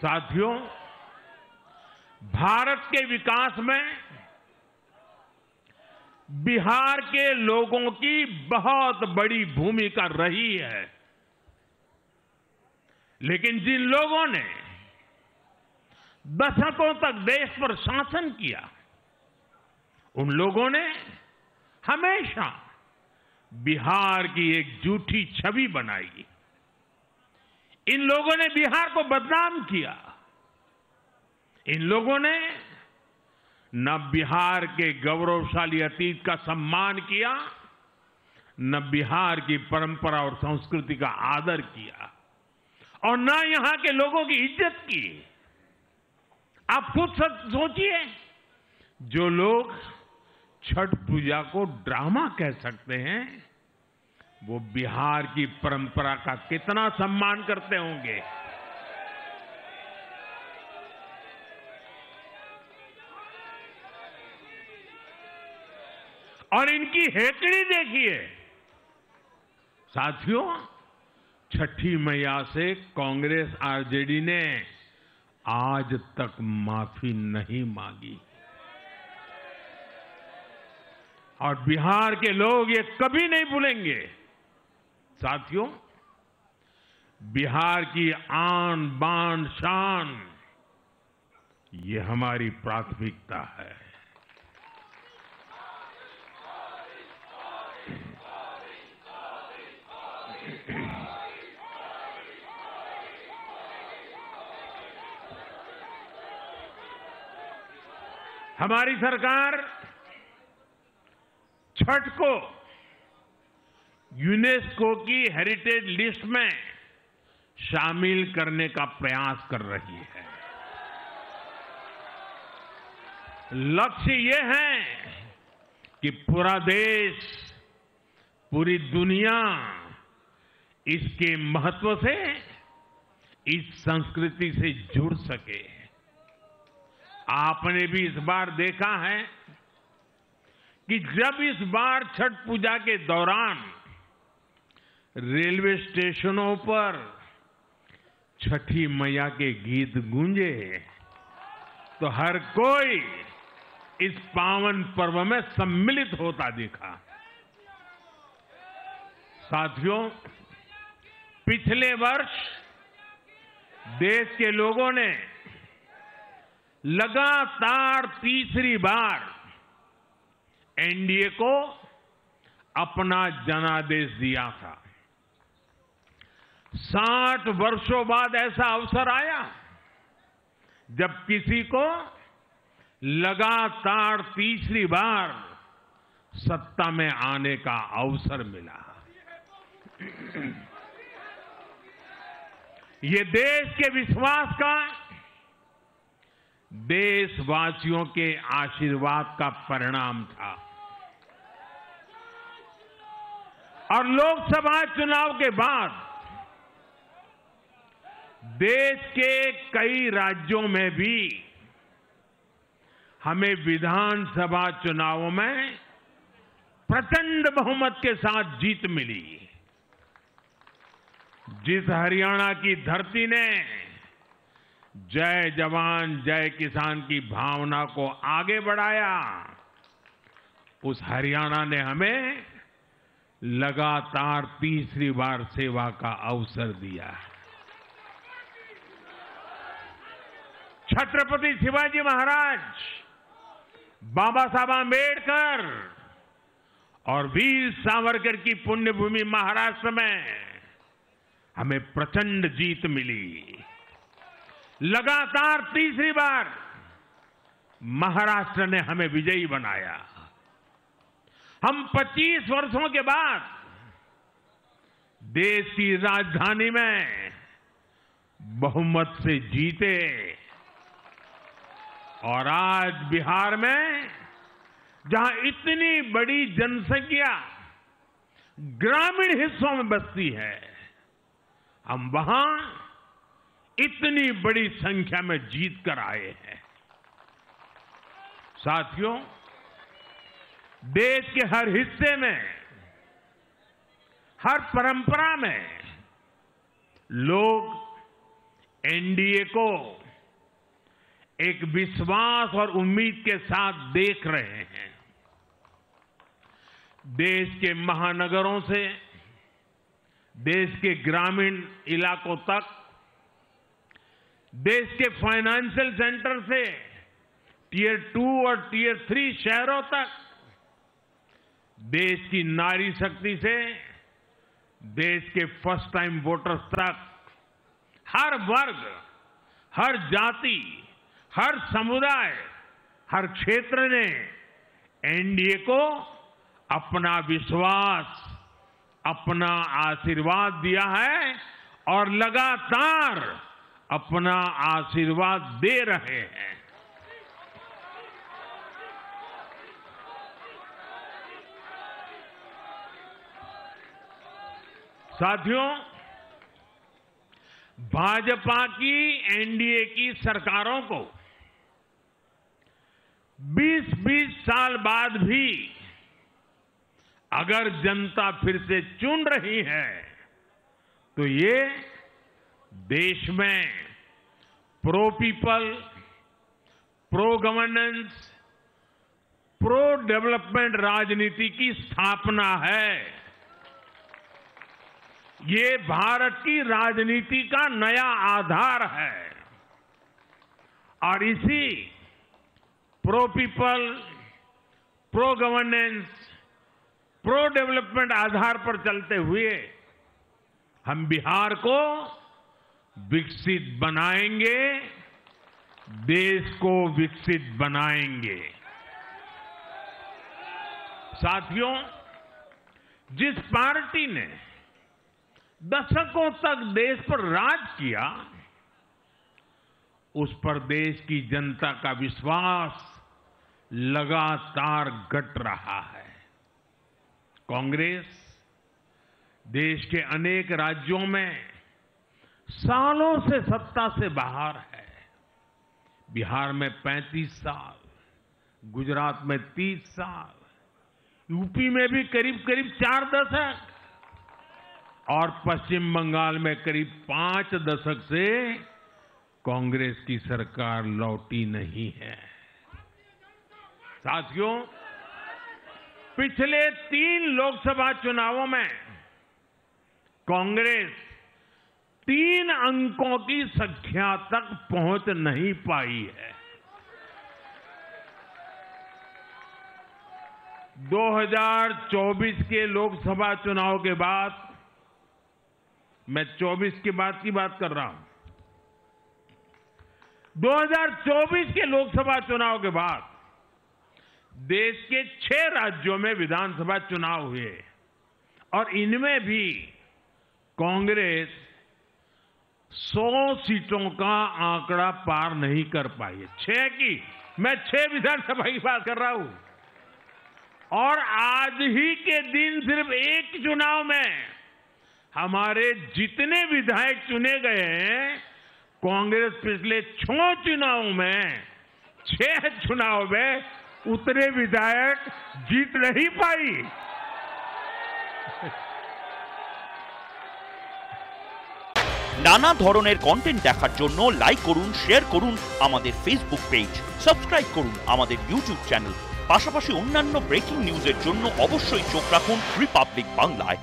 साथियों, भारत के विकास में बिहार के लोगों की बहुत बड़ी भूमिका रही है। लेकिन जिन लोगों ने दशकों तक देश पर शासन किया, उन लोगों ने हमेशा बिहार की एक झूठी छवि बनाई। इन लोगों ने बिहार को बदनाम किया। इन लोगों ने न बिहार के गौरवशाली अतीत का सम्मान किया, न बिहार की परंपरा और संस्कृति का आदर किया, और न यहां के लोगों की इज्जत की। आप खुद सोचिए, जो लोग छठ पूजा को ड्रामा कह सकते हैं, वो बिहार की परंपरा का कितना सम्मान करते होंगे। और इनकी हेकड़ी देखिए। साथियों, छठी मैया से कांग्रेस आरजेडी ने आज तक माफी नहीं मांगी, और बिहार के लोग ये कभी नहीं भूलेंगे। साथियों, बिहार की आन बान शान, ये हमारी प्राथमिकता है। हमारी सरकार छठ को यूनेस्को की हेरिटेज लिस्ट में शामिल करने का प्रयास कर रही है। लक्ष्य ये है कि पूरा देश, पूरी दुनिया इसके महत्व से, इस संस्कृति से जुड़ सके। आपने भी इस बार देखा है कि जब इस बार छठ पूजा के दौरान रेलवे स्टेशनों पर छठी मैया के गीत गूंजे, तो हर कोई इस पावन पर्व में सम्मिलित होता दिखा। साथियों, पिछले वर्ष देश के लोगों ने लगातार तीसरी बार एनडीए को अपना जनादेश दिया था। 60 वर्षों बाद ऐसा अवसर आया जब किसी को लगातार तीसरी बार सत्ता में आने का अवसर मिला। ये देश के विश्वास का, देशवासियों के आशीर्वाद का परिणाम था। और लोकसभा चुनाव के बाद देश के कई राज्यों में भी हमें विधानसभा चुनावों में प्रचंड बहुमत के साथ जीत मिली। जिस हरियाणा की धरती ने जय जवान जय किसान की भावना को आगे बढ़ाया, उस हरियाणा ने हमें लगातार तीसरी बार सेवा का अवसर दिया। छत्रपति शिवाजी महाराज, बाबा साहब आंबेडकर और वीर सावरकर की पुण्यभूमि महाराष्ट्र में हमें प्रचंड जीत मिली। लगातार तीसरी बार महाराष्ट्र ने हमें विजयी बनाया। हम 25 वर्षों के बाद देश की राजधानी में बहुमत से जीते, और आज बिहार में जहां इतनी बड़ी जनसंख्या ग्रामीण हिस्सों में बसती है, हम वहां इतनी बड़ी संख्या में जीत कर आए हैं। साथियों, देश के हर हिस्से में, हर परंपरा में लोग एनडीए को एक विश्वास और उम्मीद के साथ देख रहे हैं। देश के महानगरों से देश के ग्रामीण इलाकों तक, देश के फाइनेंशियल सेंटर से टियर 2 और टियर 3 शहरों तक, देश की नारी शक्ति से देश के फर्स्ट टाइम वोटर्स तक, हर वर्ग, हर जाति, हर समुदाय, हर क्षेत्र ने एनडीए को अपना विश्वास, अपना आशीर्वाद दिया है और लगातार अपना आशीर्वाद दे रहे हैं। साथियों, भाजपा की एनडीए की सरकारों को 20-20 साल बाद भी अगर जनता फिर से चुन रही है तो ये देश में pro people, pro governance, pro development राजनीति की स्थापना है। ये भारत की राजनीति का नया आधार है और इसी pro people, pro governance, pro development आधार पर चलते हुए हम बिहार को विकसित बनाएंगे, देश को विकसित बनाएंगे। साथियों, जिस पार्टी ने दशकों तक देश पर राज किया, उस पर देश की जनता का विश्वास लगातार घट रहा है। कांग्रेस देश के अनेक राज्यों में सालों से सत्ता से बाहर है। बिहार में 35 साल, गुजरात में 30 साल, यूपी में भी करीब 4 दशक और पश्चिम बंगाल में करीब 5 दशक से कांग्रेस की सरकार लौटी नहीं है। साथियों, पिछले 3 लोकसभा चुनावों में कांग्रेस 3 अंकों की संख्या तक पहुंच नहीं पाई है। 2024 के लोकसभा चुनाव के बाद, मैं 24 के बाद की बात कर रहा हूं, 2024 के लोकसभा चुनाव के बाद देश के 6 राज्यों में विधानसभा चुनाव हुए और इनमें भी कांग्रेस 100 सीटों का आंकड़ा पार नहीं कर पाई है। 6 की, मैं 6 विधानसभा की बात कर रहा हूं। और आज ही के दिन सिर्फ एक चुनाव में हमारे जितने विधायक चुने गए हैं, कांग्रेस पिछले 6 चुनावों में, 6 चुनाव में उतने विधायक जीत नहीं पाई। নানা ধরনের কন্টেন্ট দেখার জন্য লাইক করুন, শেয়ার করুন আমাদের ফেসবুক পেজ, সাবস্ক্রাইব করুন আমাদের ইউটিউব চ্যানেল। পাশাপাশি অন্যান্য ব্রেকিং নিউজের জন্য অবশ্যই চোখ রাখুন রিপাবলিক বাংলায়।